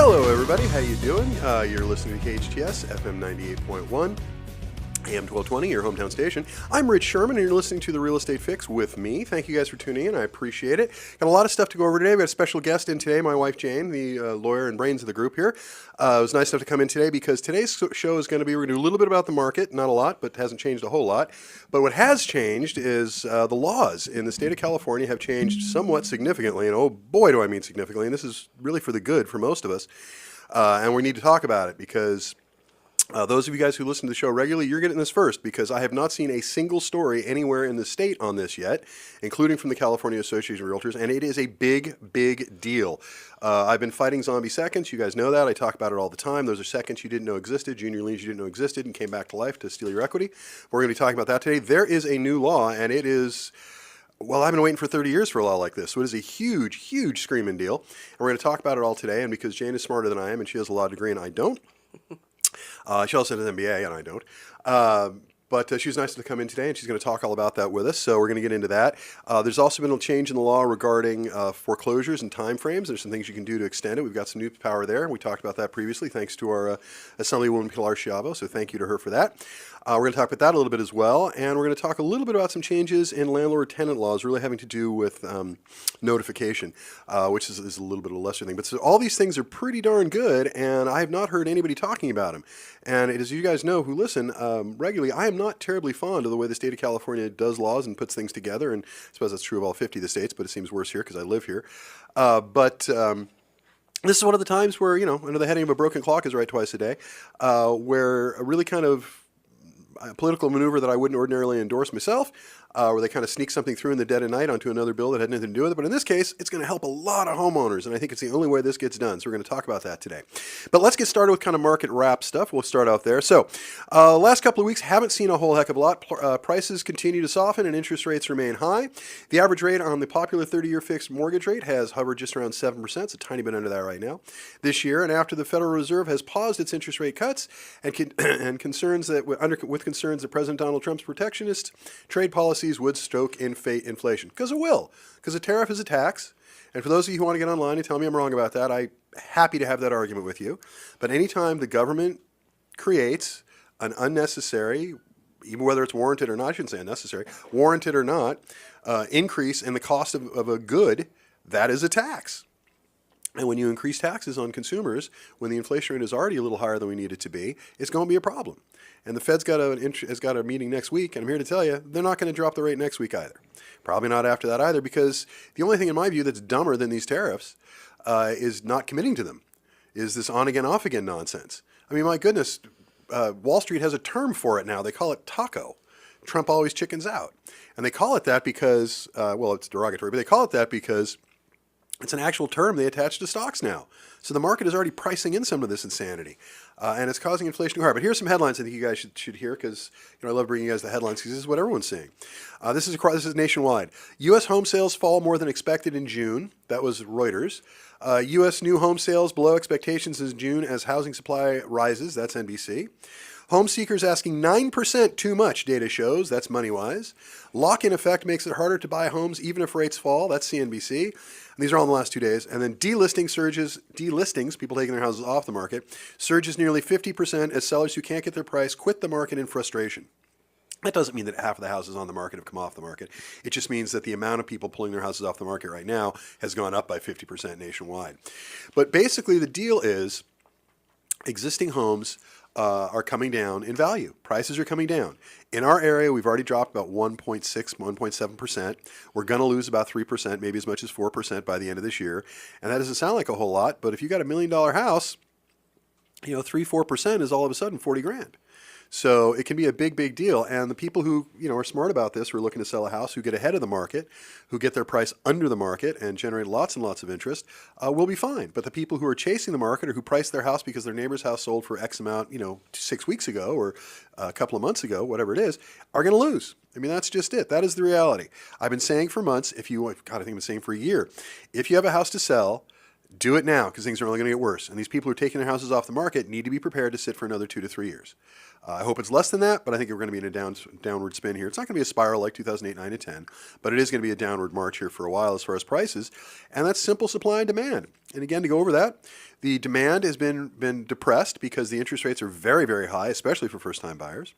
Hello, everybody. How you doing? You're listening to KHTS FM 98.1. AM 1220, your hometown station. I'm Rich Sherman, and you're listening to The Real Estate Fix with me. Thank you guys for tuning in. I appreciate it. Got a lot of stuff to go over today. We've got a special guest in today, my wife Jane, the lawyer and brains of the group here. It was nice enough to come in today because today's show is going to be, we're going to do a little bit about the market, not a lot, but hasn't changed a whole lot. But what has changed is the laws in the state of California have changed somewhat significantly, and oh boy do I mean significantly, and this is really for the good for most of us. And we need to talk about it because those of you guys who listen to the show regularly, you're getting this first because I have not seen a single story anywhere in the state on this yet, including from the California Association of Realtors, and it is a big, big deal. I've been fighting zombie seconds. You guys know that. I talk about it all the time. Those are seconds you didn't know existed, junior liens you didn't know existed, and came back to life to steal your equity. We're going to be talking about that today. There is a new law, and it is... Well, I've been waiting for 30 years for a law like this, so it is a huge, huge screaming deal. And we're going to talk about it all today, and because Jane is smarter than I am, and she has a law degree and I don't, she also has an MBA, and I don't. But she was nice to come in today, and she's going to talk all about that with us. So we're going to get into that. There's also been a change in the law regarding foreclosures and timeframes. There's some things you can do to extend it. We've got some new power there. We talked about that previously, thanks to our Assemblywoman Pilar Schiavo. So thank you to her for that. We're going to talk about that a little bit as well, and we're going to talk a little bit about some changes in landlord-tenant laws really having to do with notification, which is a little bit of a lesser thing. But so all these things are pretty darn good, and I have not heard anybody talking about them. And as you guys know who listen regularly, I am not terribly fond of the way the state of California does laws and puts things together, and I suppose that's true of all 50 of the states, but it seems worse here because I live here. This is one of the times where, under the heading of a broken clock is right twice a day, where a really kind of political maneuver that I wouldn't ordinarily endorse myself, where they kind of sneak something through in the dead of night onto another bill that had nothing to do with it. But in this case, it's going to help a lot of homeowners, and I think it's the only way this gets done. So we're going to talk about that today. But let's get started with kind of market wrap stuff. We'll start out there. So last couple of weeks, haven't seen a whole heck of a lot. Prices continue to soften, and interest rates remain high. The average rate on the popular 30-year fixed mortgage rate has hovered just around 7%. It's a tiny bit under that right now this year. And after the Federal Reserve has paused its interest rate cuts and concerns that with concerns that President Donald Trump's protectionist trade policies would stoke inflation. Because it will. Because a tariff is a tax. And for those of you who want to get online and tell me I'm wrong about that, I'm happy to have that argument with you. But anytime the government creates an unnecessary, even whether it's warranted or not, I shouldn't say unnecessary, warranted or not, increase in the cost of a good, that is a tax. And when you increase taxes on consumers, when the inflation rate is already a little higher than we need it to be, it's going to be a problem. And the Fed's has got a meeting next week, and I'm here to tell you, they're not going to drop the rate next week either. Probably not after that either, because the only thing in my view that's dumber than these tariffs is not committing to them, is this on-again, off-again nonsense. I mean, my goodness, Wall Street has a term for it now. They call it taco. Trump always chickens out. And they call it that because, well, it's derogatory, but they call it that because it's an actual term they attach to stocks now. So the market is already pricing in some of this insanity. And it's causing inflation to go higher. But here's some headlines I think you guys should hear because I love bringing you guys the headlines because this is what everyone's seeing. This is nationwide. U.S. home sales fall more than expected in June. That was Reuters. U.S. new home sales below expectations in June as housing supply rises. That's NBC. Home seekers asking 9% too much, data shows. That's MoneyWise. Lock-in effect makes it harder to buy homes even if rates fall. That's CNBC. And these are all in the last 2 days. And then delistings, people taking their houses off the market, surges nearly 50% as sellers who can't get their price quit the market in frustration. That doesn't mean that half of the houses on the market have come off the market. It just means that the amount of people pulling their houses off the market right now has gone up by 50% nationwide. But basically the deal is existing homes are coming down in value. Prices are coming down. In our area, we've already dropped about 1.6, 1.7%. We're going to lose about 3%, maybe as much as 4% by the end of this year. And that doesn't sound like a whole lot, but if you've got $1 million house, 3-4% is all of a sudden 40 grand. So it can be a big, big deal. And the people who, are smart about this, who are looking to sell a house, who get ahead of the market, who get their price under the market and generate lots and lots of interest, will be fine. But the people who are chasing the market or who priced their house because their neighbor's house sold for X amount, 6 weeks ago or a couple of months ago, whatever it is, are going to lose. I mean, that's just it. That is the reality. I've been saying for months, I think I've been saying for a year, if you have a house to sell, Do it now because things are only going to get worse. And these people who are taking their houses off the market need to be prepared to sit for another 2 to 3 years. I hope it's less than that, but I think we're going to be in a downward spin here. It's not going to be a spiral like 2008, 9, and 10, but it is going to be a downward march here for a while as far as prices. And that's simple supply and demand. And again, to go over that, the demand has been depressed because the interest rates are very, very high, especially for first-time buyers.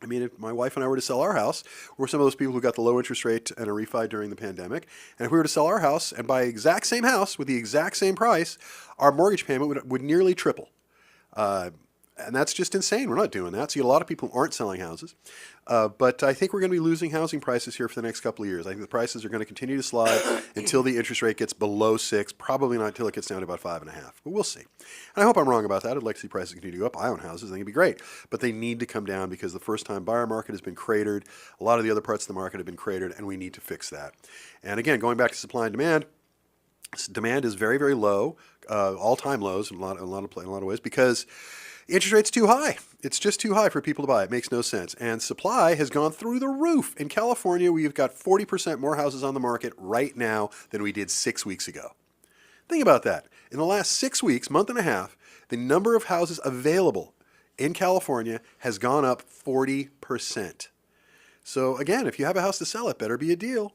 I mean, if my wife and I were to sell our house, we're some of those people who got the low interest rate and a refi during the pandemic. And if we were to sell our house and buy the exact same house with the exact same price, our mortgage payment would nearly triple. And that's just insane. We're not doing that. So you get a lot of people who aren't selling houses. But I think we're going to be losing housing prices here for the next couple of years. I think the prices are going to continue to slide until the interest rate gets below 6, probably not until it gets down to about 5.5. But we'll see. And I hope I'm wrong about that. I'd like to see prices continue to go up. I own houses. I think it'd be great. But they need to come down because the first-time buyer market has been cratered. A lot of the other parts of the market have been cratered, and we need to fix that. And again, going back to supply and demand, demand is very, very low, all-time lows in a lot of ways because interest rate's too high. It's just too high for people to buy. It makes no sense. And supply has gone through the roof. In California, we've got 40% more houses on the market right now than we did 6 weeks ago. Think about that. In the last 6 weeks, month and a half, the number of houses available in California has gone up 40%. So again, if you have a house to sell, it better be a deal.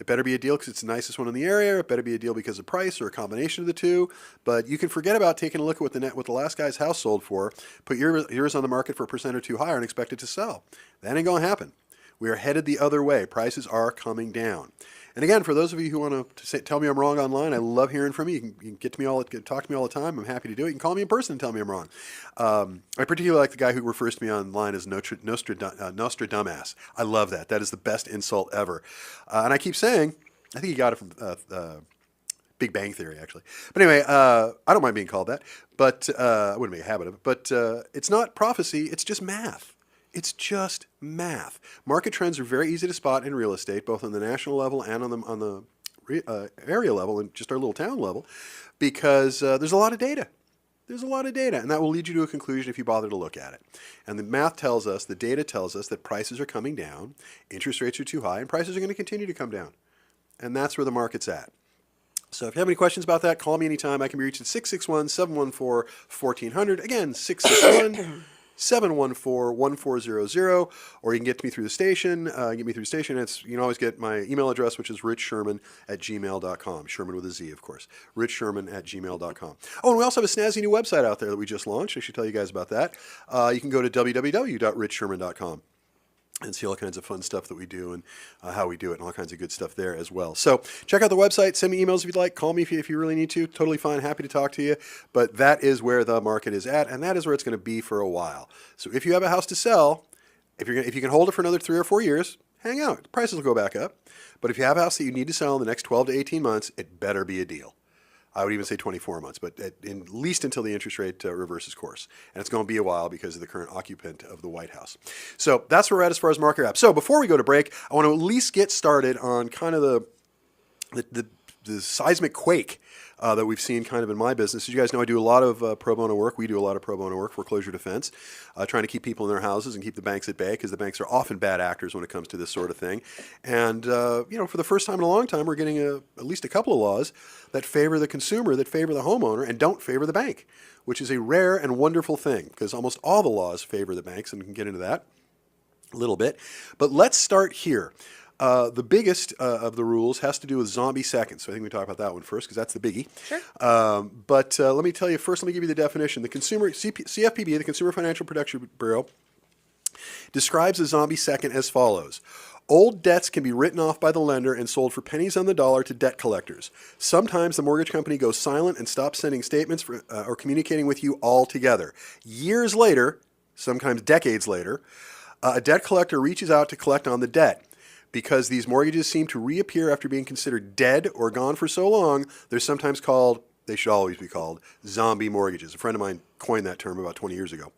It better be a deal because it's the nicest one in the area. It better be a deal because of price or a combination of the two. But you can forget about taking a look at what the last guy's house sold for. Put yours on the market for a % or two higher and expect it to sell. That ain't going to happen. We are headed the other way. Prices are coming down. And again, for those of you who want to tell me I'm wrong online, I love hearing from you. You can talk to me all the time. I'm happy to do it. You can call me in person and tell me I'm wrong. I particularly like the guy who refers to me online as Nostradamus. I love that. That is the best insult ever. And I keep saying, I think he got it from Big Bang Theory, actually. But anyway, I don't mind being called that, but I wouldn't make a habit of it. But it's not prophecy. It's just math. It's just math. Market trends are very easy to spot in real estate, both on the national level and on the area level and just our little town level, because there's a lot of data. There's a lot of data, and that will lead you to a conclusion if you bother to look at it. And the math tells us, the data tells us that prices are coming down, interest rates are too high, and prices are going to continue to come down. And that's where the market's at. So if you have any questions about that, call me anytime. I can be reached at 661-714-1400. Again, 661-714-1400, or you can get to me through the station. You can always get my email address, which is richsherman@gmail.com. Sherman with a Z, of course. richsherman@gmail.com. Oh, and we also have a snazzy new website out there that we just launched. I should tell you guys about that. You can go to www.richsherman.com. and see all kinds of fun stuff that we do and how we do it and all kinds of good stuff there as well. So check out the website. Send me emails if you'd like. Call me if you really need to. Totally fine. Happy to talk to you. But that is where the market is at, and that is where it's going to be for a while. So if you have a house to sell, if you can hold it for another 3 or 4 years, hang out. The prices will go back up. But if you have a house that you need to sell in the next 12 to 18 months, it better be a deal. I would even say 24 months, but at least until the interest rate reverses course. And it's going to be a while because of the current occupant of the White House. So that's where we're at as far as market wrap. So before we go to break, I want to at least get started on kind of the seismic quake that we've seen kind of in my business. As you guys know, I do a lot of pro bono work. We do a lot of pro bono work, foreclosure defense, trying to keep people in their houses and keep the banks at bay because the banks are often bad actors when it comes to this sort of thing. And, for the first time in a long time, we're getting at least a couple of laws that favor the consumer, that favor the homeowner, and don't favor the bank, which is a rare and wonderful thing because almost all the laws favor the banks, and we can get into that a little bit. But let's start here. The biggest of the rules has to do with zombie seconds. So I think we talk about that one first because that's the biggie. Sure. But let me tell you first, let me give you the definition. The CFPB, the Consumer Financial Protection Bureau, describes a zombie second as follows. Old debts can be written off by the lender and sold for pennies on the dollar to debt collectors. Sometimes the mortgage company goes silent and stops sending statements or communicating with you altogether. Years later, sometimes decades later, a debt collector reaches out to collect on the debt. Because these mortgages seem to reappear after being considered dead or gone for so long, they're sometimes they should always be called, zombie mortgages. A friend of mine coined that term about 20 years ago.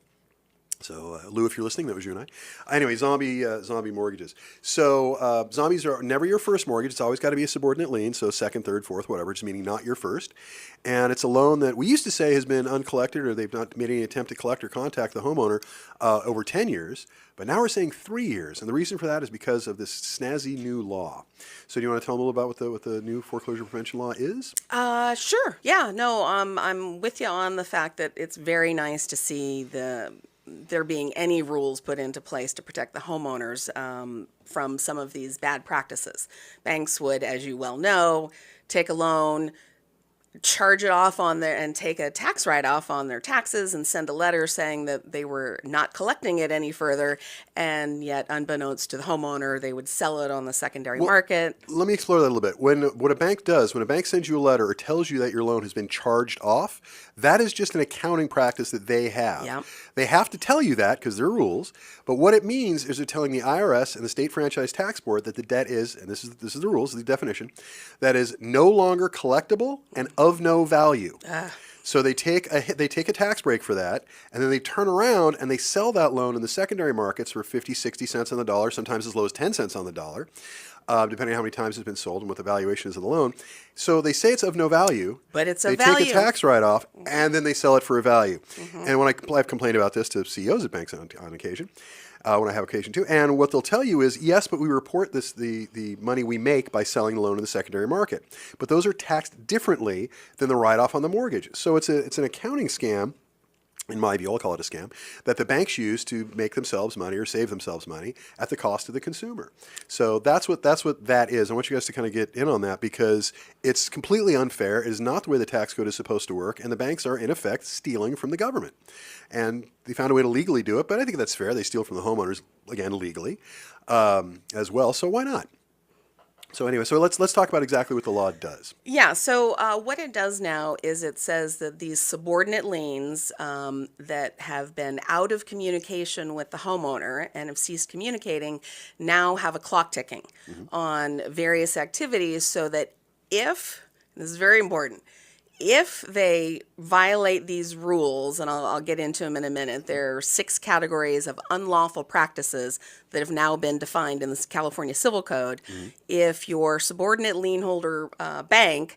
So, Lou, if you're listening, that was you and I. Anyway, zombie mortgages. So, zombies are never your first mortgage. It's always got to be a subordinate lien, so second, third, fourth, whatever, just meaning not your first. And it's a loan that we used to say has been uncollected, or they've not made any attempt to collect or contact the homeowner over 10 years. But now we're saying 3 years. And the reason for that is because of this snazzy new law. So, do you want to tell them a little about what the new foreclosure prevention law is? Sure. Yeah. No, I'm with you on the fact that it's very nice to see there being any rules put into place to protect the homeowners from some of these bad practices. Banks would, as you well know, take a loan, charge it off on their and take a tax write-off on their taxes and send a letter saying that they were not collecting it any further, and yet unbeknownst to the homeowner they would sell it on the secondary market. Let me explore that a little bit. What a bank does, when a bank sends you a letter or tells you that your loan has been charged off, that is just an accounting practice that they have. Yep. They have to tell you that because they're rules, but what it means is they're telling the IRS and the State Franchise Tax Board that the debt is, and this is the rules, the definition, that is no longer collectible and of no value. So they take a tax break for that, and then they turn around and they sell that loan in the secondary markets for 50, 60 cents on the dollar, sometimes as low as 10 cents on the dollar, depending on how many times it's been sold and what the valuation is of the loan. So they say it's of no value, But it's they a value. take a tax write-off, and then they sell it for a value. And when I've complained about this to CEOs at banks on occasion, when I have occasion to, and what they'll tell you is, yes, but we report the money we make by selling the loan in the secondary market. But those are taxed differently than the write-off on the mortgage. So it's an accounting scam, in my view, I'll call it a scam, that the banks use to make themselves money or save themselves money at the cost of the consumer. So that's what that is. I want you guys to kind of get in on that because it's completely unfair. It is not the way the tax code is supposed to work, and the banks are, in effect, stealing from the government. And they found a way to legally do it, but I think that's fair. They steal from the homeowners, again, legally, as well, so why not? So anyway, so let's talk about exactly what the law does. Yeah, so what it does now is it says that these subordinate liens that have been out of communication with the homeowner and have ceased communicating now have a clock ticking on various activities so that this is very important, if they violate these rules, and I'll get into them in a minute, there are 6 categories of unlawful practices that have now been defined in the California Civil Code. If your subordinate lien holder bank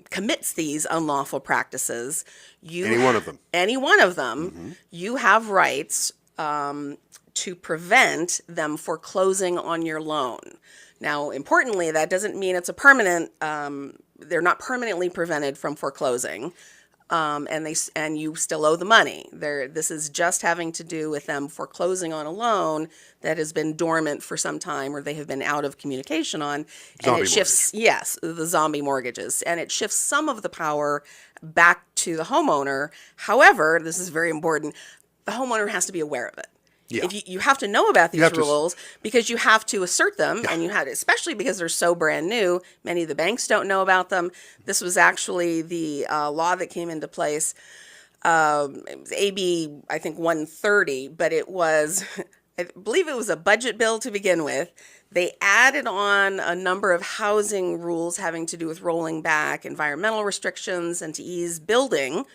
commits these unlawful practices, Any one of them, you have rights to prevent them foreclosing on your loan. Now, importantly, that doesn't mean it's a permanent. They're not permanently prevented from foreclosing, and you still owe the money. This is just having to do with them foreclosing on a loan that has been dormant for some time, or they have been out of communication on. And it shifts, yes, the zombie mortgages, and it shifts some of the power back to the homeowner. However, this is very important. The homeowner has to be aware of it. Yeah. If you have to know about these rules because you have to assert them, and especially because they're so brand new. Many of the banks don't know about them. This was actually the law that came into place. It was AB, I think 130, but it was, I believe it was a budget bill to begin with. They added on a number of housing rules having to do with rolling back environmental restrictions and to ease building,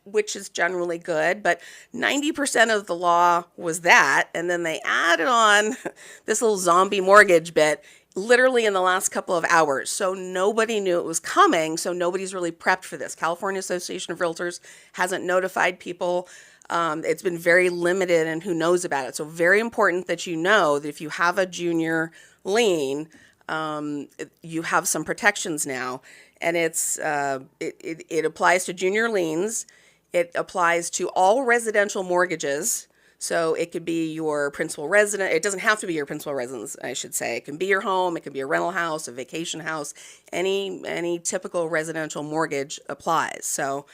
which is generally good, but 90% of the law was that. And then they added on this little zombie mortgage bit literally in the last couple of hours. So nobody knew it was coming. So nobody's really prepped for this. California Association of Realtors hasn't notified people. It's been very limited in who knows about it. So very important that you know that if you have a junior lien, you have some protections now. And it applies to junior liens. It applies to all residential mortgages. So it could be your principal residence. It doesn't have to be your principal residence, I should say. It can be your home. It can be a rental house, a vacation house. Any typical residential mortgage applies. So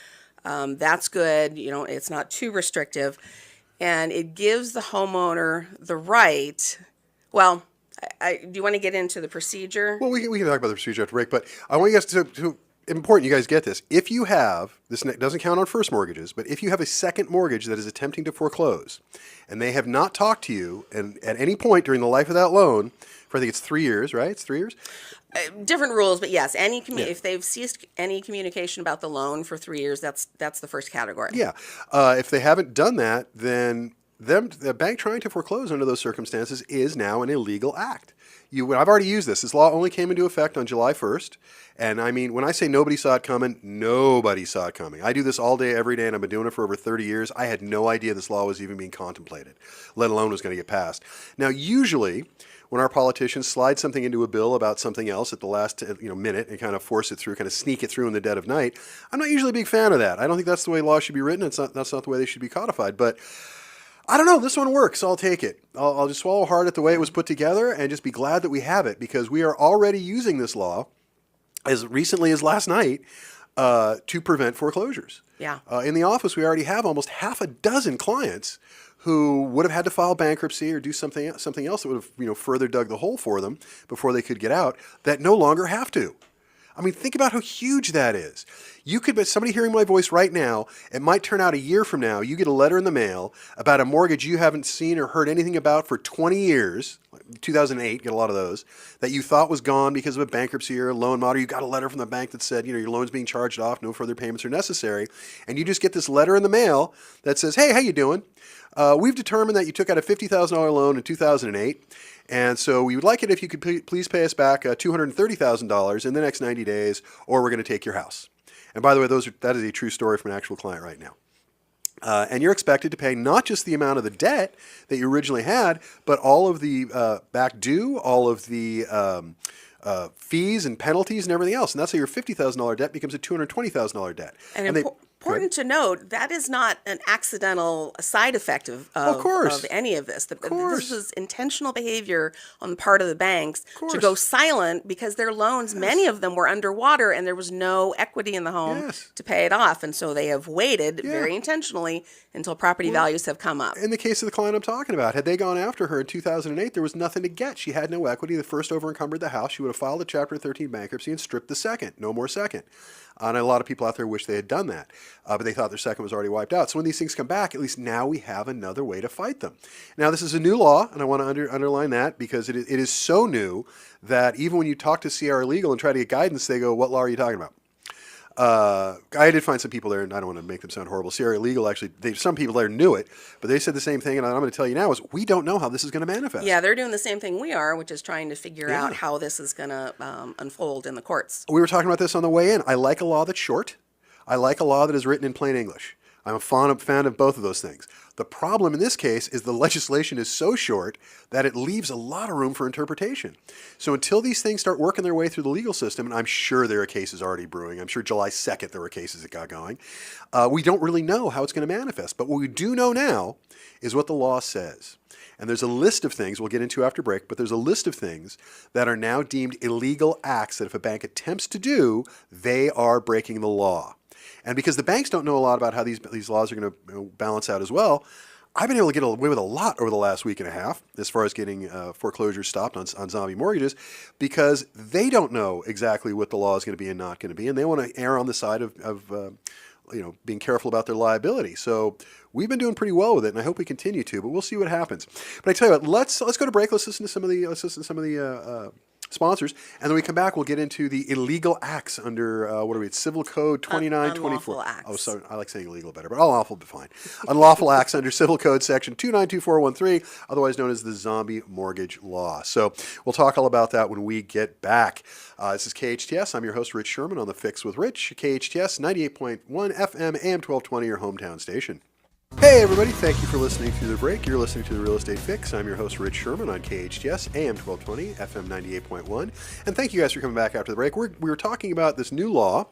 that's good. It's not too restrictive. And it gives the homeowner the right. Well, do you want to get into the procedure? Well, we can talk about the procedure after break, but I want you guys to important you guys get this. If you have, this doesn't count on first mortgages, but if you have a second mortgage that is attempting to foreclose and they have not talked to you and at any point during the life of that loan for, I think it's 3 years, right? It's 3 years? Different rules, but yes, if they've ceased any communication about the loan for 3 years, that's the first category. Yeah. If they haven't done that, then the bank trying to foreclose under those circumstances is now an illegal act. I've already used this. This law only came into effect on July 1st. And I mean, when I say nobody saw it coming, nobody saw it coming. I do this all day, every day, and I've been doing it for over 30 years. I had no idea this law was even being contemplated, let alone was going to get passed. Now, usually, when our politicians slide something into a bill about something else at the last minute and kind of force it through, kind of sneak it through in the dead of night, I'm not usually a big fan of that. I don't think that's the way laws should be written. That's not the way they should be codified. But I don't know. This one works. I'll take it. I'll just swallow hard at the way it was put together and just be glad that we have it, because we are already using this law as recently as last night to prevent foreclosures. Yeah. In the office, we already have almost half a dozen clients who would have had to file bankruptcy or do something else that would have further dug the hole for them before they could get out, that no longer have to. I mean, think about how huge that is. You could, but somebody hearing my voice right now, it might turn out a year from now, you get a letter in the mail about a mortgage you haven't seen or heard anything about for 20 years, 2008, get a lot of those, that you thought was gone because of a bankruptcy or a loan mod, or you got a letter from the bank that said, your loan's being charged off, no further payments are necessary, and you just get this letter in the mail that says, hey, how you doing? We've determined that you took out a $50,000 loan in 2008, and so we would like it if you could please pay us back $230,000 in the next 90 days, or we're going to take your house. And by the way, that is a true story from an actual client right now. And you're expected to pay not just the amount of the debt that you originally had, but all of the back due, all of the fees and penalties and everything else. And that's how your $50,000 debt becomes a $220,000 debt. And important to note, that is not an accidental side effect of any of this. This is intentional behavior on the part of the banks to go silent, because their loans, many of them were underwater and there was no equity in the home to pay it off. And so they have waited very intentionally until property values have come up. In the case of the client I'm talking about, had they gone after her in 2008, there was nothing to get. She had no equity. The first over-encumbered the house. She would have filed a Chapter 13 bankruptcy and stripped the second. No more second. And a lot of people out there wish they had done that, but they thought their second was already wiped out. So when these things come back, at least now we have another way to fight them. Now, this is a new law, and I want to underline that, because it is so new that even when you talk to CR Legal and try to get guidance, they go, what law are you talking about? I did find some people there, and I don't want to make them sound horrible. CR Legal, actually, some people there knew it, but they said the same thing, and I'm going to tell you now, is we don't know how this is going to manifest. Yeah, they're doing the same thing we are, which is trying to figure out how this is going to unfold in the courts. We were talking about this on the way in. I like a law that's short. I like a law that is written in plain English. I'm a fan of both of those things. The problem in this case is the legislation is so short that it leaves a lot of room for interpretation. So until these things start working their way through the legal system, and I'm sure there are cases already brewing, I'm sure July 2nd there were cases that got going, we don't really know how it's going to manifest. But what we do know now is what the law says. And there's a list of things we'll get into after break, but there's a list of things that are now deemed illegal acts that if a bank attempts to do, they are breaking the law. And because the banks don't know a lot about how these laws are going to balance out as well, I've been able to get away with a lot over the last week and a half as far as getting foreclosures stopped on zombie mortgages, because they don't know exactly what the law is going to be and not going to be, and they want to err on the side of being careful about their liability. So we've been doing pretty well with it, and I hope we continue to, but we'll see what happens. But I tell you what, let's go to break. Let's listen to some of the sponsors, and then we come back, we'll get into the illegal acts under, it's Civil Code 2924. Unlawful acts. Oh, sorry, I like saying illegal better, but unlawful will be fine. Unlawful acts under Civil Code Section 292413, otherwise known as the Zombie Mortgage Law. So we'll talk all about that when we get back. This is KHTS. I'm your host, Rich Sherman, on The Fix with Rich. KHTS 98.1 FM, AM 1220, your hometown station. Hey everybody, thank you for listening through the break. You're listening to The Real Estate Fix. I'm your host, Rich Sherman, on KHTS, AM 1220, FM 98.1. And thank you guys for coming back after the break. We were talking about this new law,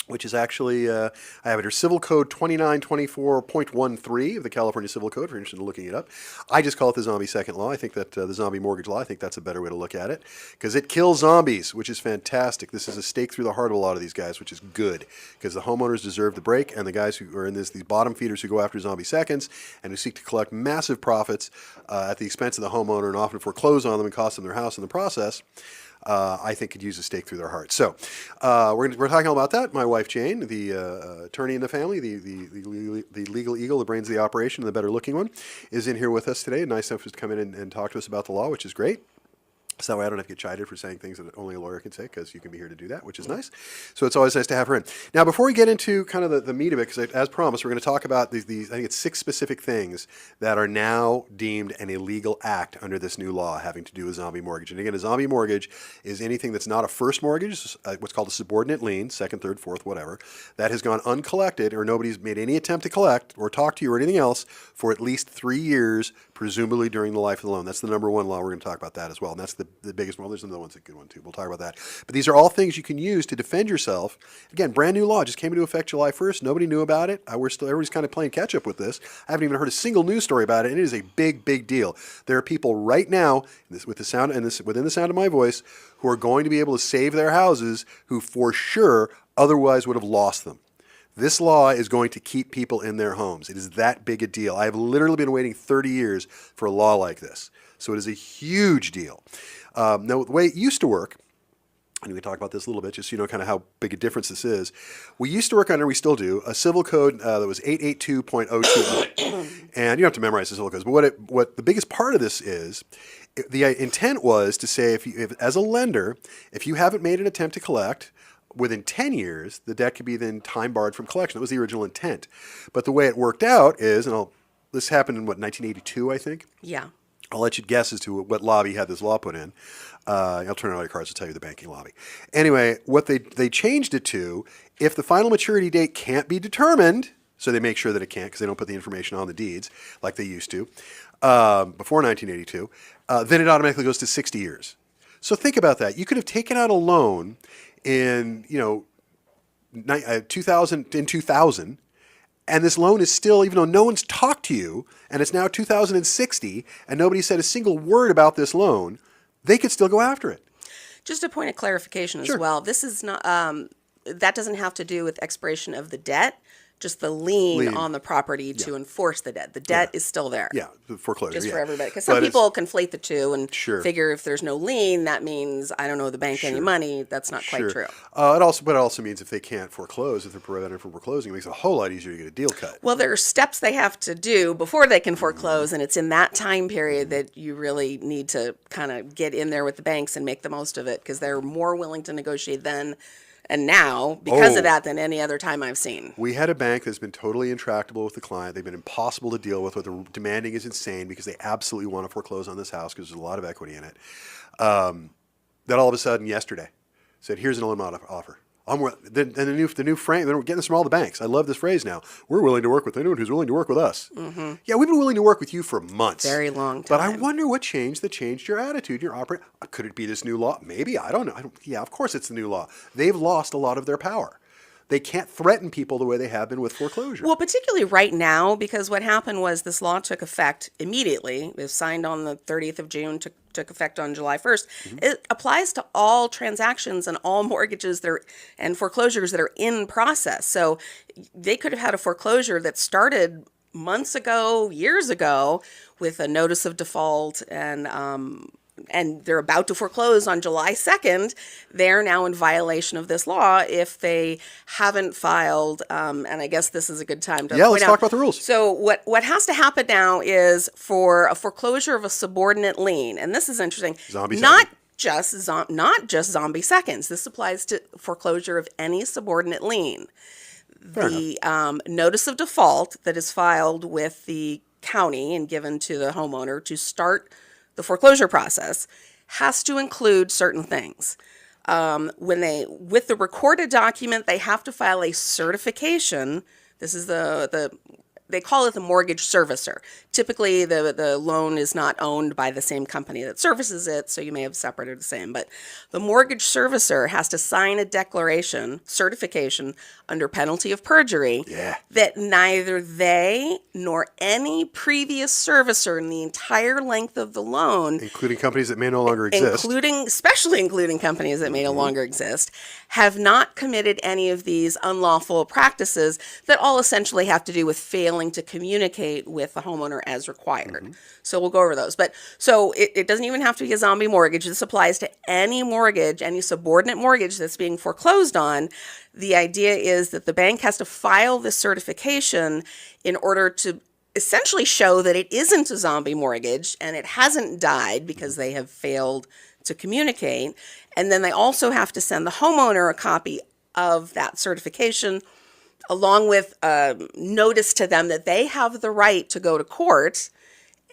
which is actually, I have it here, Civil Code 2924.13 of the California Civil Code, if you're interested in looking it up. I just call it the Zombie Second Law. I think that the Zombie Mortgage Law, I think that's a better way to look at it, because it kills zombies, which is fantastic. This is a stake through the heart of a lot of these guys, which is good, because the homeowners deserve the break, and the guys who are in these bottom feeders who go after zombie seconds and who seek to collect massive profits at the expense of the homeowner and often foreclose on them and cost them their house in the process, I think could use a stake through their heart. So we're talking all about that. My wife Jane, the attorney in the family, the legal eagle, the brains of the operation, the better looking one, is in here with us today. Nice enough to come in and talk to us about the law, which is great. So that way I don't have to get chided for saying things that only a lawyer can say, because you can be here to do that, which is nice. So it's always nice to have her in. Now, before we get into kind of the meat of it, because as promised, we're going to talk about these, I think it's 6 specific things that are now deemed an illegal act under this new law having to do with zombie mortgage. And again, a zombie mortgage is anything that's not a first mortgage, what's called a subordinate lien, second, third, fourth, whatever, that has gone uncollected, or nobody's made any attempt to collect or talk to you or anything else for at least 3 years, presumably during the life of the loan. That's the number one law. We're going to talk about that as well. And that's the biggest one. There's another one's a good one too. We'll talk about that. But these are all things you can use to defend yourself. Again, brand new law just came into effect July 1st. Nobody knew about it. Everybody's kind of playing catch up with this. I haven't even heard a single news story about it, and it is a big, big deal. There are people right now, with the sound and within the sound of my voice, who are going to be able to save their houses, who for sure otherwise would have lost them. This law is going to keep people in their homes. It is that big a deal. I have literally been waiting 30 years for a law like this. So it is a huge deal. Now, the way it used to work, and we can talk about this a little bit, just so you know kind of how big a difference this is. We used to work under, we still do, a civil code that was 882.020. And you don't have to memorize the civil codes, but what the biggest part of this is, the intent was to say, if as a lender, if you haven't made an attempt to collect, within 10 years, the debt could be then time barred from collection. That was the original intent. But the way it worked out is, and this happened in, 1982, I think? Yeah. I'll let you guess as to what lobby had this law put in. I'll turn on all your cards to tell you the banking lobby. Anyway, what they changed it to, if the final maturity date can't be determined, so they make sure that it can't because they don't put the information on the deeds like they used to before 1982, then it automatically goes to 60 years. So think about that. You could have taken out a loan in 2000, and this loan is still, even though no one's talked to you, and it's now 2060, and nobody said a single word about this loan, they could still go after it. Just a point of clarification as Sure. well. This is not, that doesn't have to do with expiration of the debt, just the lien on the property to enforce the debt. The debt is still there. Yeah, the foreclosure. Just yeah. for everybody. Because some But people conflate the two and Sure. figure if there's no lien, that means I don't owe the bank any money. That's not quite true. It also means if they can't foreclose, if they're prevented from foreclosing, it makes it a whole lot easier to get a deal cut. Well, there are steps they have to do before they can foreclose, and it's in that time period that you really need to kind of get in there with the banks and make the most of it, because they're more willing to negotiate then and now because of that than any other time I've seen. We had a bank that's been totally intractable with the client. They've been impossible to deal with. What they're demanding is insane because they absolutely want to foreclose on this house because there's a lot of equity in it. Then all of a sudden, yesterday, said, here's an ultimatum offer. Then the new frame, they're getting this from all the banks. I love this phrase now. We're willing to work with anyone who's willing to work with us. Mm-hmm. Yeah, we've been willing to work with you for months. Very long time. But I wonder what changed that changed your attitude, your operate. Could it be this new law? Maybe. I don't know. Yeah, of course it's the new law. They've lost a lot of their power. They can't threaten people the way they have been with foreclosure. Well, particularly right now, because what happened was this law took effect immediately. It was signed on the 30th of June, took effect on July 1st. Mm-hmm. It applies to all transactions and all mortgages and foreclosures that are in process. So they could have had a foreclosure that started months ago, years ago, with a notice of default and they're about to foreclose on July 2nd, they're now in violation of this law if they haven't filed, and I guess this is a good time to point let's out. talk about the rules. So what has to happen now is for a foreclosure of a subordinate lien, and this is interesting, not just zombie seconds. This applies to foreclosure of any subordinate lien. The notice of default that is filed with the county and given to the homeowner to start the foreclosure process has to include certain things. With the recorded document, they have to file a certification. This is they call it the mortgage servicer. Typically, the loan is not owned by the same company that services it, so you may have separated the same. But the mortgage servicer has to sign a certification under penalty of perjury that neither they nor any previous servicer in the entire length of the loan, including companies that may no longer exist, especially including companies that may no longer exist, have not committed any of these unlawful practices that all essentially have to do with failing to communicate with the homeowner as required. Mm-hmm. So we'll go over those. But so it doesn't even have to be a zombie mortgage. This applies to any mortgage, any subordinate mortgage that's being foreclosed on. The idea is that the bank has to file this certification in order to essentially show that it isn't a zombie mortgage and it hasn't died because they have failed to communicate. And then they also have to send the homeowner a copy of that certification, along with a notice to them that they have the right to go to court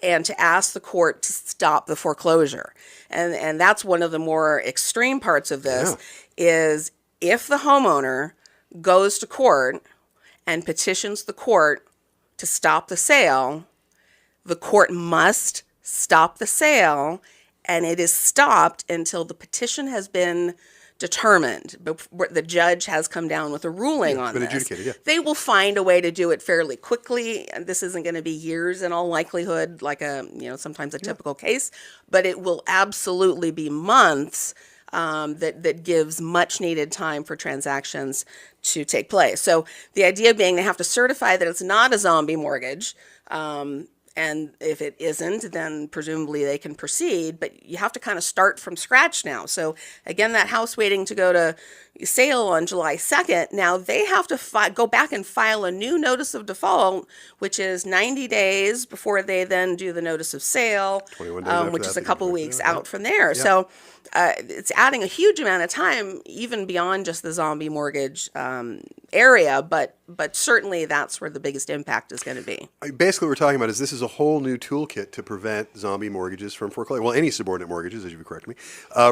and to ask the court to stop the foreclosure. And that's one of the more extreme parts of this is if the homeowner goes to court and petitions the court to stop the sale, the court must stop the sale, and it is stopped until the petition has been determined. The judge has come down with a ruling on been this. adjudicated, They will find a way to do it fairly quickly, and this isn't going to be years in all likelihood, like sometimes a typical case, but it will absolutely be months. That gives much needed time for transactions to take place. So the idea being they have to certify that it's not a zombie mortgage. And if it isn't, then presumably they can proceed, but you have to kind of start from scratch now. So again, that house waiting to go to sale on July 2nd, now they have to go back and file a new notice of default, which is 90 days before they then do the notice of sale, 21 days after which that, is a they couple go back weeks there. out from there. So it's adding a huge amount of time, even beyond just the zombie mortgage area, but certainly that's where the biggest impact is going to be. Basically, what we're talking about is this is a whole new toolkit to prevent zombie mortgages from foreclosing. Well, any subordinate mortgages, as you would correct me,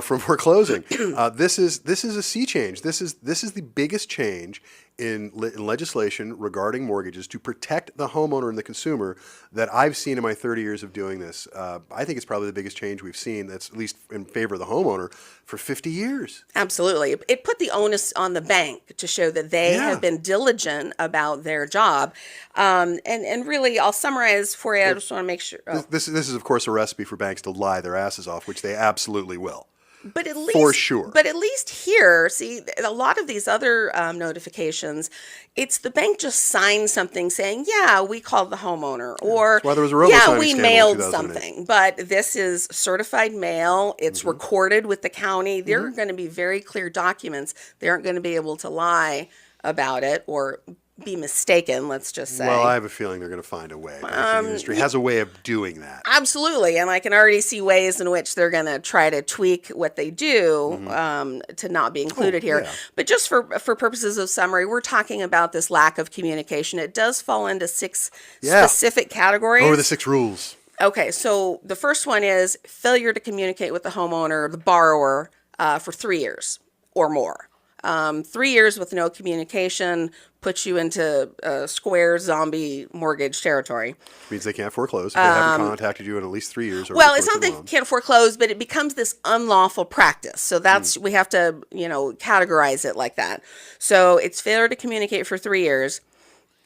from foreclosing. This is a sea change. This is the biggest change in legislation regarding mortgages to protect the homeowner and the consumer that I've seen in my 30 years of doing this. I think it's probably the biggest change we've seen that's at least in favor of the homeowner for 50 years. Absolutely. It put the onus on the bank to show that they have been diligent about their job. And really, I'll summarize for you. I just want to make sure. This is, of course, a recipe for banks to lie their asses off, which they absolutely will. But at least, for sure. But at least here, see, a lot of these other notifications, it's the bank just signed something saying, "Yeah, we called the homeowner," or That's why there was a robo-signing we scandal in mailed 2008. something. But this is certified mail. It's recorded with the county. There are going to be very clear documents. They aren't going to be able to lie about it or be mistaken, let's just say. Well, I have a feeling they're going to find a way. The industry has a way of doing that. Absolutely, and I can already see ways in which they're going to try to tweak what they do to not be included here. Yeah. But just for purposes of summary, we're talking about this lack of communication. It does fall into 6 specific categories. What are the 6 rules? Okay, so the first one is failure to communicate with the homeowner, the borrower, for 3 years or more. 3 years with no communication puts you into square zombie mortgage territory. Means they can't foreclose if they haven't contacted you in at least 3 years. Over Well, the it's course not of they the loan. can't foreclose, but it becomes this unlawful practice. So that's we have to, categorize it like that. So it's failure to communicate for 3 years.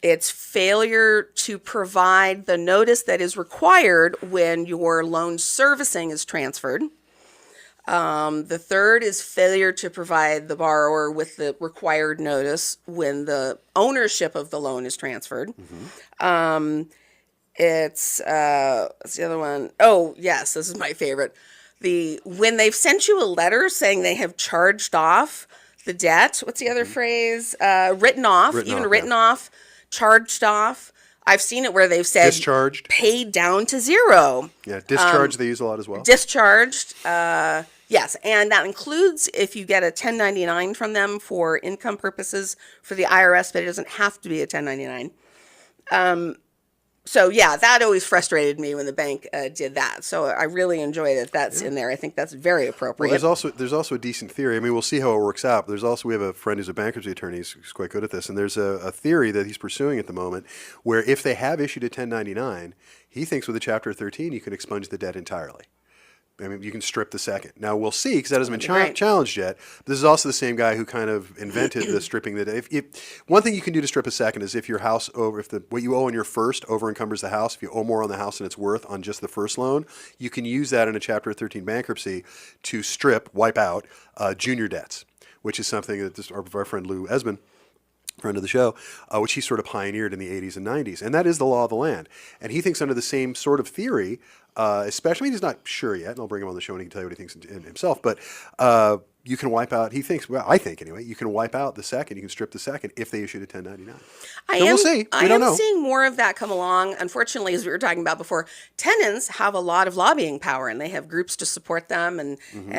It's failure to provide the notice that is required when your loan servicing is transferred. The third is failure to provide the borrower with the required notice when the ownership of the loan is transferred. It's what's the other one? Oh, yes, this is my favorite. When they've sent you a letter saying they have charged off the debt. What's the other phrase? Written off, written off, charged off. I've seen it where they've said Discharged. paid down to zero. Yeah, discharge they use a lot as well. Discharged. Yes, and that includes if you get a 1099 from them for income purposes for the IRS, but it doesn't have to be a 1099. So yeah, that always frustrated me when the bank did that. So I really enjoy that that's in there. I think that's very appropriate. Well, there's also a decent theory. I mean, we'll see how it works out. But we have a friend who's a bankruptcy attorney who's quite good at this, and there's a theory that he's pursuing at the moment where if they have issued a 1099, he thinks with a Chapter 13 you can expunge the debt entirely. I mean, you can strip the second. Now, we'll see, because that hasn't been challenged yet. But this is also the same guy who kind of invented the stripping the debt. One thing you can do to strip a second is if your house what you owe on your first over encumbers the house, if you owe more on the house than it's worth on just the first loan, you can use that in a Chapter 13 bankruptcy to wipe out junior debts, which is something that our friend Lou Esmond, friend of the show, which he sort of pioneered in the 80s and 90s. And that is the law of the land. And he thinks under the same sort of theory, especially, he's not sure yet, and I'll bring him on the show and he can tell you what he thinks in himself, but you can wipe out. He thinks, well, I think anyway, you can wipe out the second. You can strip the second if they issued a 1099. We'll see. We don't know. I am seeing more of that come along. Unfortunately, as we were talking about before, tenants have a lot of lobbying power, and they have groups to support them, and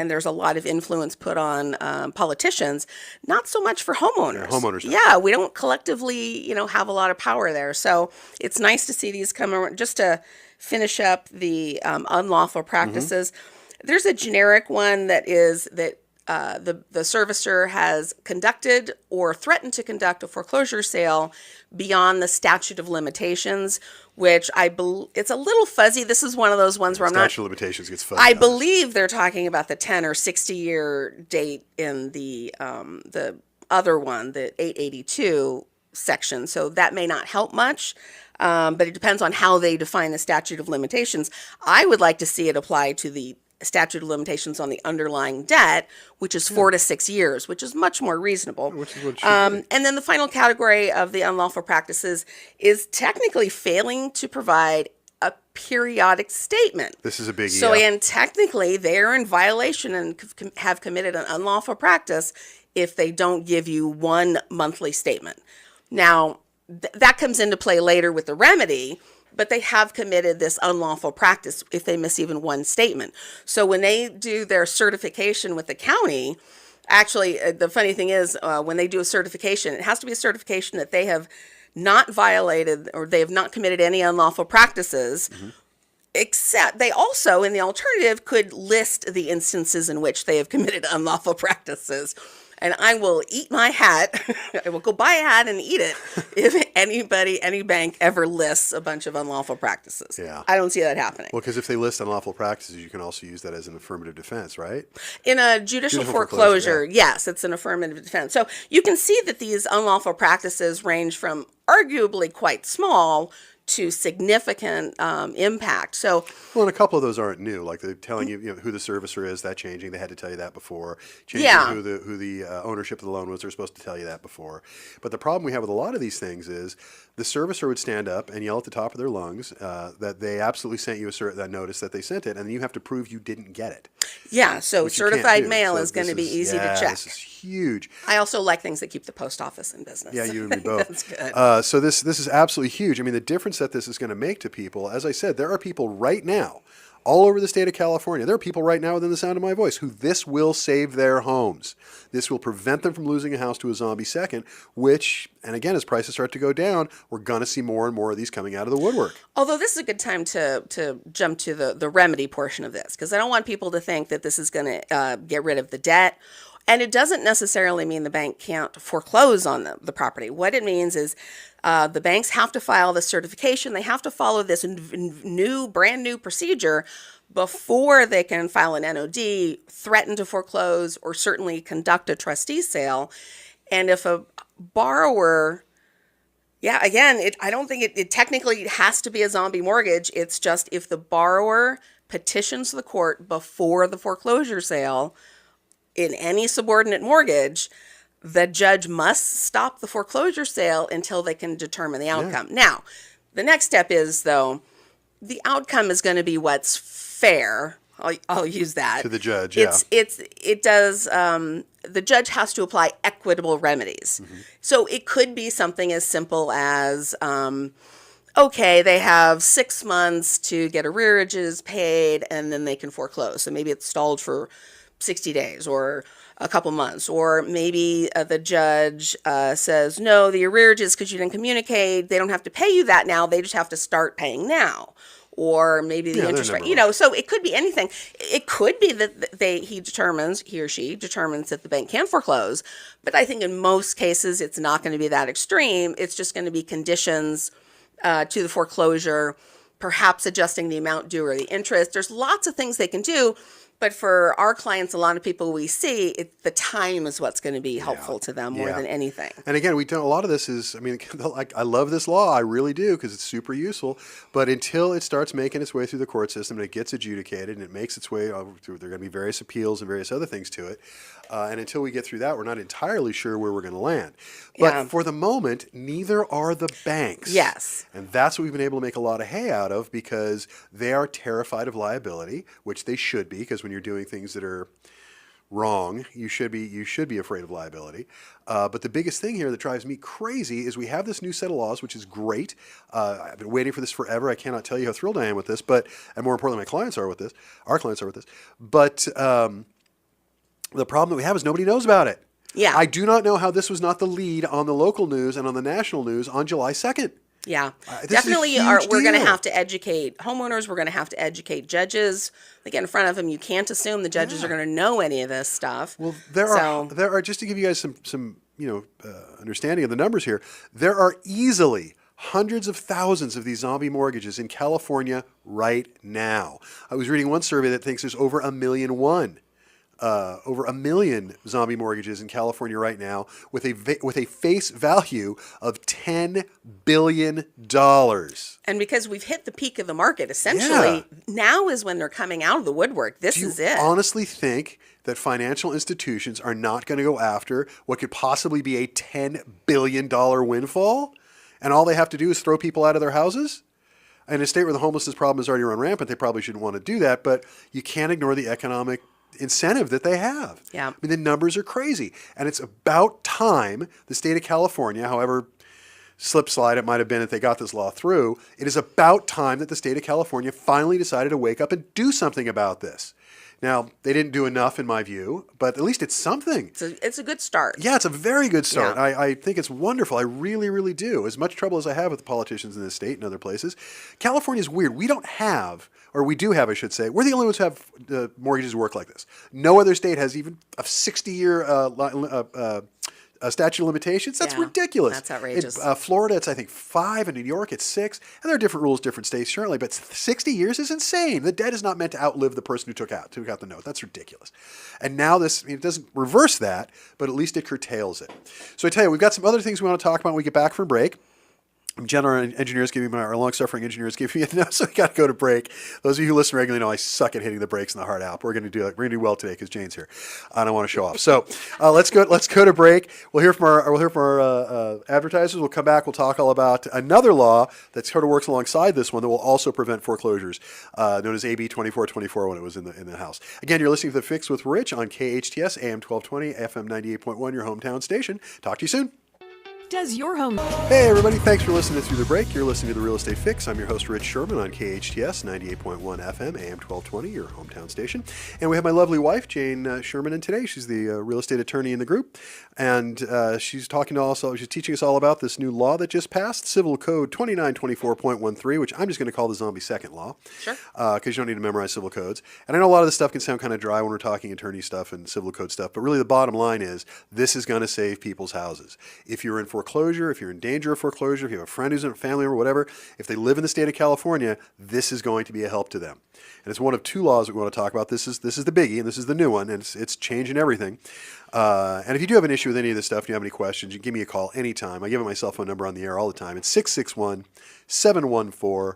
there's a lot of influence put on politicians. Not so much for homeowners. Homeowners. Yeah, we don't collectively, have a lot of power there. So it's nice to see these come around. Just to finish up the unlawful practices, there's a generic one that is that. The servicer has conducted or threatened to conduct a foreclosure sale beyond the statute of limitations, which it's a little fuzzy. This is one of those ones where I'm not. Statute of limitations gets fuzzy. I believe they're talking about the 10 or 60 year date in the other one, the 882 section. So that may not help much. But it depends on how they define the statute of limitations. I would like to see it apply to the statute of limitations on the underlying debt, which is 4 to 6 years, which is much more reasonable. Which is what it should be. And then the final category of the unlawful practices is technically failing to provide a periodic statement. This is a biggie. So, and technically, they're in violation and have committed an unlawful practice if they don't give you one monthly statement. Now, that comes into play later with the remedy, but they have committed this unlawful practice if they miss even one statement. So when they do their certification with the county, actually, the funny thing is when they do a certification, it has to be a certification that they have not violated or they have not committed any unlawful practices, except they also, in the alternative, could list the instances in which they have committed unlawful practices. And I will eat my hat. I will go buy a hat and eat it if any bank ever lists a bunch of unlawful practices. Yeah. I don't see that happening. Well, because if they list unlawful practices, you can also use that as an affirmative defense, right? In a judicial foreclosure, yes, it's an affirmative defense. So you can see that these unlawful practices range from arguably quite small to significant impact. So, well, and a couple of those aren't new. Like they're telling you, who the servicer is. That changing. They had to tell you that before. Changing who the ownership of the loan was. They're supposed to tell you that before. But the problem we have with a lot of these things is the servicer would stand up and yell at the top of their lungs that they absolutely sent you that notice that they sent it, and then you have to prove you didn't get it. Yeah. So certified mail is going to be easy to check. This is huge. I also like things that keep the post office in business. Yeah, you and me both. That's good. So this is absolutely huge. I mean, the difference that this is going to make to people, as I said, there are people right now all over the state of California. There are people right now within the sound of my voice who this will save their homes. This will prevent them from losing a house to a zombie second, which, and again, as prices start to go down, we're going to see more and more of these coming out of the woodwork. Although this is a good time to jump to the remedy portion of this, because I don't want people to think that this is going to get rid of the debt. And it doesn't necessarily mean the bank can't foreclose on the property. What it means is the banks have to file the certification. They have to follow this brand new procedure before they can file an NOD, threaten to foreclose, or certainly conduct a trustee sale. And if a borrower, I don't think it technically has to be a zombie mortgage. It's just if the borrower petitions the court before the foreclosure sale in any subordinate mortgage, the judge must stop the foreclosure sale until they can determine the outcome. Now, the next step is, though, the outcome is going to be what's fair. I'll use that. To the judge, the judge has to apply equitable remedies. So it could be something as simple as, okay, they have 6 months to get arrearages paid, and then they can foreclose. So maybe it's stalled for 60 days or a couple months, or maybe the judge says, no, the arrearages because you didn't communicate, they don't have to pay you that now, they just have to start paying now. Or maybe the interest rate, so it could be anything. It could be that he or she determines that the bank can foreclose, but I think in most cases it's not going to be that extreme. It's just going to be conditions to the foreclosure, perhaps adjusting the amount due or the interest. There's lots of things they can do. But for our clients, a lot of people we see, the time is what's going to be helpful to them more than anything. And again, a lot of this is, I love this law, I really do, because it's super useful. But until it starts making its way through the court system and it gets adjudicated and it makes its way through, there are going to be various appeals and various other things to it. And until we get through that, we're not entirely sure where we're going to land. But for the moment, neither are the banks. Yes. And that's what we've been able to make a lot of hay out of, because they are terrified of liability, which they should be, because when you're doing things that are wrong. You should be afraid of liability. But the biggest thing here that drives me crazy is we have this new set of laws, which is great. I've been waiting for this forever. I cannot tell you how thrilled I am with this, and more importantly, my clients are with this. Our clients are with this. But the problem that we have is nobody knows about it. Yeah. I do not know how this was not the lead on the local news and on the national news on July 2nd. Yeah, this is a definitely. huge We're going to deal. have to educate homeowners. We're going to have to educate judges. They get in front of them. You can't assume the judges are going to know any of this stuff. Well, there are just to give you guys some understanding of the numbers here. There are easily hundreds of thousands of these zombie mortgages in California right now. I was reading one survey that thinks there's over 1 million over 1 million zombie mortgages in California right now with a face value of $10 billion. And because we've hit the peak of the market, essentially, now is when they're coming out of the woodwork. This is it. Honestly think that financial institutions are not going to go after what could possibly be a $10 billion windfall? And all they have to do is throw people out of their houses? In a state where the homelessness problem is already run rampant, they probably shouldn't want to do that, but you can't ignore the economic incentive that they have. Yeah. I mean, the numbers are crazy. And it's about time the state of California, however slip slide it might have been if they got this law through, it is about time that the state of California finally decided to wake up and do something about this. Now, they didn't do enough in my view, but at least it's something. It's a good start. Yeah, it's a very good start. Yeah. I think it's wonderful. I really, really do. As much trouble as I have with the politicians in this state and other places, California's weird. We don't have, or we do have, I should say, we're the only ones who have mortgages work like this. No other state has even a 60-year statute of limitations. That's ridiculous. That's outrageous. In Florida, it's I think 5. In New York, it's 6. And there are different rules, different states, certainly. But 60 years is insane. The debt is not meant to outlive the person who took out the note. That's ridiculous. And now it doesn't reverse that, but at least it curtails it. So I tell you, we've got some other things we want to talk about when we get back from break. Our engineers giving me, our long-suffering engineers giving me a no, so we got to go to break. Those of you who listen regularly know I suck at hitting the brakes and the hard out. We're going to do well today because Jane's here. I don't want to show off. So let's go to break. We'll hear from our advertisers. We'll come back. We'll talk all about another law that sort of works alongside this one that will also prevent foreclosures, known as AB 2424 when it was in the House. Again, you're listening to The Fix with Rich on KHTS AM 1220 FM 98.1, your hometown station. Talk to you soon. Does your home... Hey everybody, thanks for listening through the break. You're listening to The Real Estate Fix. I'm your host Rich Sherman on KHTS 98.1 FM AM 1220, your hometown station. And we have my lovely wife Jane Sherman in today. She's the real estate attorney in the group. And she's teaching us all about this new law that just passed, Civil Code 2924.13, which I'm just going to call the zombie second law. Sure. Because you don't need to memorize civil codes. And I know a lot of this stuff can sound kind of dry when we're talking attorney stuff and civil code stuff, but really the bottom line is this is going to save people's houses. If you're in foreclosure, if you're in danger of foreclosure, if you have a friend who's in a family or whatever, if they live in the state of California, this is going to be a help to them. And it's one of 2 laws that we want to talk about. This is the biggie, and this is the new one, and it's changing everything. And if you do have an issue with any of this stuff, and you have any questions, you can give me a call anytime. I give my cell phone number on the air all the time. It's 661-714-1400.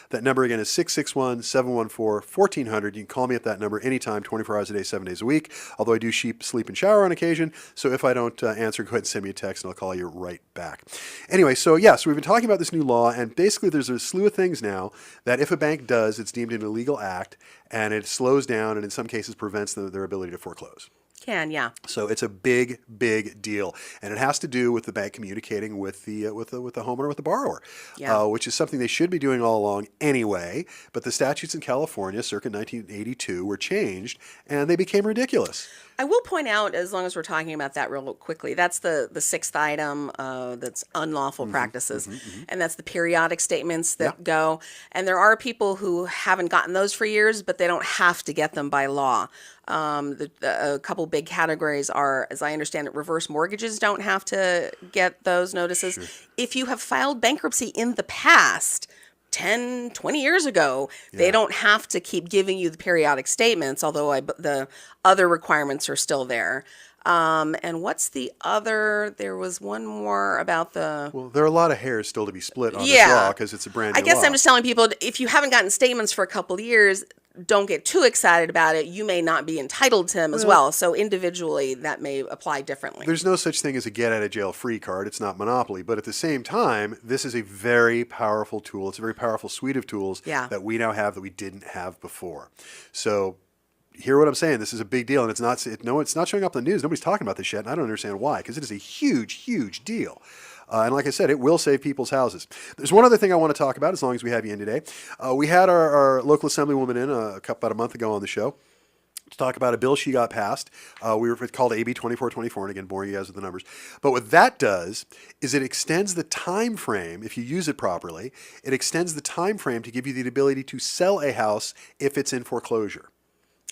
That number again is 661-714-1400. You can call me at that number anytime, 24 hours a day, 7 days a week. Although I do sleep and shower on occasion. So if I don't answer, go ahead and send me a text and I'll call you right back. Anyway, so we've been talking about this new law, and basically there's a slew of things now that if a bank does, it's deemed an illegal act, and it slows down and in some cases prevents their ability to foreclose. So it's a big, big deal, and it has to do with the bank communicating with the homeowner, with the borrower, which is something they should be doing all along anyway. But the statutes in California, circa 1982, were changed, and they became ridiculous. I will point out, as long as we're talking about that real quickly, that's the 6th item that's unlawful practices. And that's the periodic statements that go. And there are people who haven't gotten those for years, but they don't have to get them by law. A couple big categories are, as I understand it, reverse mortgages don't have to get those notices. Sure. If you have filed bankruptcy in the past, 10, 20 years ago, they don't have to keep giving you the periodic statements, although the other requirements are still there. And what's the other? There was one more about the... Well, there are a lot of hairs still to be split on this law because it's a brand new law. I guess I'm just telling people, if you haven't gotten statements for a couple of years, don't get too excited about it. You may not be entitled to them as well. So individually, that may apply differently. There's no such thing as a get-out-of-jail-free card. It's not Monopoly. But at the same time, this is a very powerful tool. It's a very powerful suite of tools that we now have that we didn't have before. So hear what I'm saying. This is a big deal, and it's not showing up in the news. Nobody's talking about this yet, and I don't understand why, because it is a huge, huge deal. And like I said, it will save people's houses. There's one other thing I want to talk about, as long as we have you in today. We had our local assemblywoman in about a month ago on the show to talk about a bill she got passed. It's called AB 2424, and again, boring you guys with the numbers. But what that does is it extends the time frame, if you use it properly, it extends the time frame to give you the ability to sell a house if it's in foreclosure.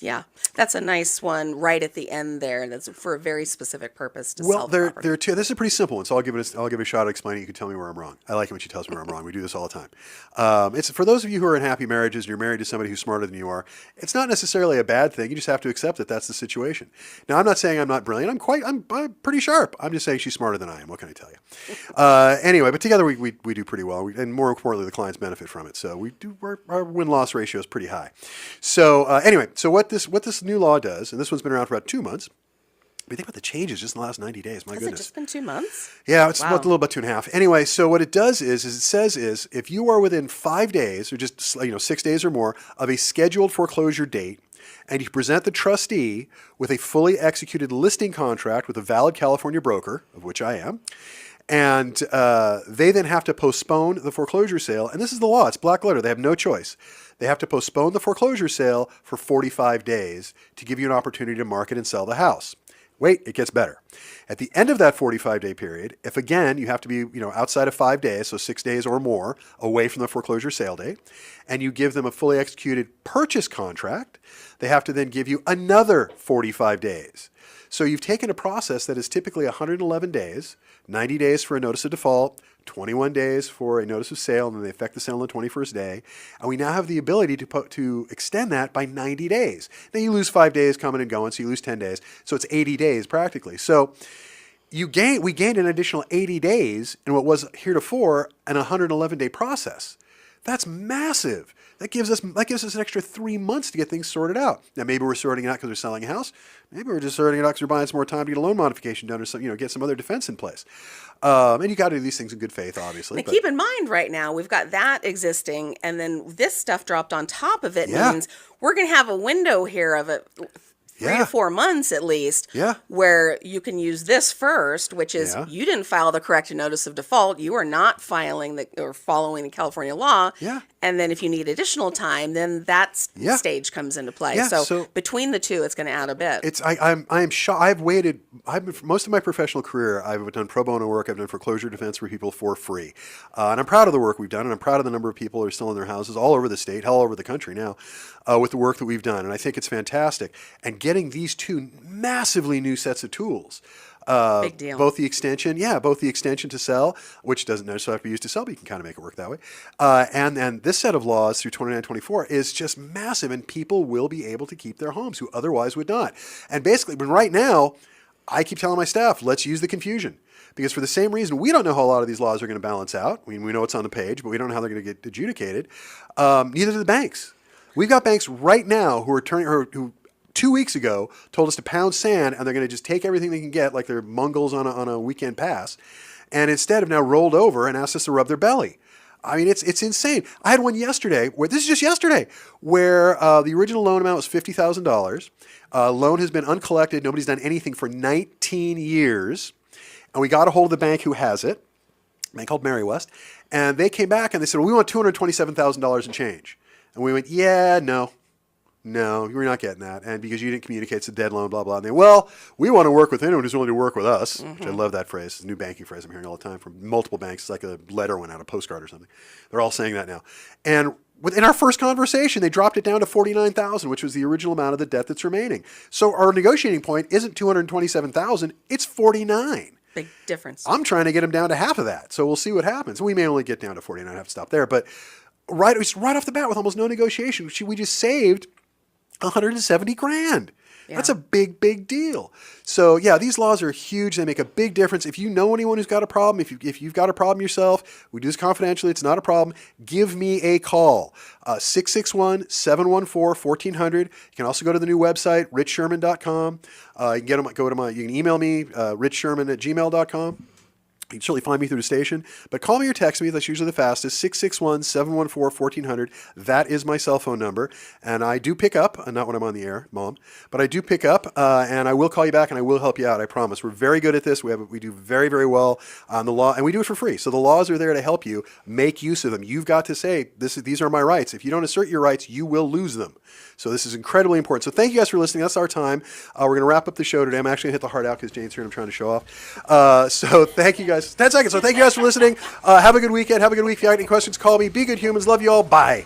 Yeah, that's a nice one right at the end there. That's for a very specific purpose to Well, sell there property. are two. This is a pretty simple one, so I'll give it a shot at explaining. You can tell me where I'm wrong. I like it when she tells me where I'm wrong. We do this all the time. It's for those of you who are in happy marriages and you're married to somebody who's smarter than you are. It's not necessarily a bad thing. You just have to accept that that's the situation. Now, I'm not saying I'm not brilliant. I'm pretty sharp. I'm just saying she's smarter than I am. What can I tell you? Anyway, but together we do pretty well, and more importantly, the clients benefit from it. So our win-loss ratio is pretty high. So anyway, so what this new law does, and this one's been around for about 2 months. But think about the changes just in the last 90 days. My Has goodness. it just been 2 months? Yeah, it's Wow. about a little about 2.5. Anyway, so what it does is it says if you are within 5 days, or just 6 days or more, of a scheduled foreclosure date, and you present the trustee with a fully executed listing contract with a valid California broker, of which I am, and they then have to postpone the foreclosure sale. And this is the law. It's black letter. They have no choice. They have to postpone the foreclosure sale for 45 days to give you an opportunity to market and sell the house. Wait, it gets better. At the end of that 45-day period, if again you have to be outside of 5 days, so 6 days or more away from the foreclosure sale date, and you give them a fully executed purchase contract, they have to then give you another 45 days. So you've taken a process that is typically 111 days, 90 days for a notice of default, 21 days for a notice of sale, and then they effect the sale on the 21st day. And we now have the ability to extend that by 90 days. Now you lose 5 days coming and going, so you lose 10 days. So it's 80 days practically. So we gained an additional 80 days in what was heretofore an 111-day process. That's massive. That gives us an extra 3 months to get things sorted out. Now maybe we're sorting it out because we're selling a house. Maybe we're just sorting it out because we're buying some more time to get a loan modification done, or get some other defense in place. And you got to do these things in good faith, obviously. Now, keep in mind right now, we've got that existing, and then this stuff dropped on top of it means we're going to have a window here of 3 to 4 months at least, where you can use this first, which is you didn't file the correct notice of default. You are not following the California law. And then if you need additional time, then that stage comes into play. So between the two, it's going to add a bit. I'm shocked. Most of my professional career, I've done pro bono work. I've done foreclosure defense for people for free. And I'm proud of the work we've done, and I'm proud of the number of people who are still in their houses all over the state, all over the country now, with the work that we've done. And I think it's fantastic. And getting these two massively new sets of tools. Big deal. Both the extension to sell, which doesn't necessarily have to be used to sell, but you can kind of make it work that way. And this set of laws through 2924 is just massive, and people will be able to keep their homes who otherwise would not. And basically, right now, I keep telling my staff, let's use the confusion. Because for the same reason, we don't know how a lot of these laws are going to balance out. I mean, we know it's on the page, but we don't know how they're going to get adjudicated. Neither do the banks. We've got banks right now who 2 weeks ago told us to pound sand, and they're going to just take everything they can get like they're Mongols on a weekend pass, and instead have now rolled over and asked us to rub their belly. I mean, it's insane. I had one yesterday, this is just yesterday, where the original loan amount was $50,000. Loan has been uncollected. Nobody's done anything for 19 years. And we got a hold of the bank who has it, a bank called Mary West, and they came back and they said, well, we want $227,000 in change. And we went, no, you're not getting that. And because you didn't communicate, it's a dead loan, blah, blah. And they, we want to work with anyone who's willing to work with us, which I love that phrase. It's a new banking phrase I'm hearing all the time from multiple banks. It's like a letter went out, a postcard or something. They're all saying that now. And within our first conversation, they dropped it down to $49,000, which was the original amount of the debt that's remaining. So our negotiating point isn't $227,000, it's $49,000. Big difference. I'm trying to get them down to half of that. So we'll see what happens. We may only get down to 49. I have to stop there. But right off the bat, with almost no negotiation, we just saved $170,000. Yeah. That's a big, big deal. So yeah, these laws are huge. They make a big difference. If you know anyone who's got a problem, if you've got a problem yourself, we do this confidentially. It's not a problem. Give me a call. 661-714-1400. You can also go to the new website, richsherman.com. You can email me, richsherman@gmail.com. You can certainly find me through the station, but call me or text me. That's usually the fastest, 661-714-1400. That is my cell phone number, and I do pick up, not when I'm on the air, Mom, but I do pick up, and I will call you back, and I will help you out, I promise. We're very good at this. We do very, very well on the law, and we do it for free. So the laws are there to help you. Make use of them. You've got to say, these are my rights. If you don't assert your rights, you will lose them. So this is incredibly important. So thank you guys for listening. That's our time. We're going to wrap up the show today. I'm actually going to hit the heart out because Jane's here and I'm trying to show off. So thank you guys. 10 seconds. So thank you guys for listening. Have a good weekend. Have a good week. If you have any questions, call me. Be good humans. Love you all. Bye.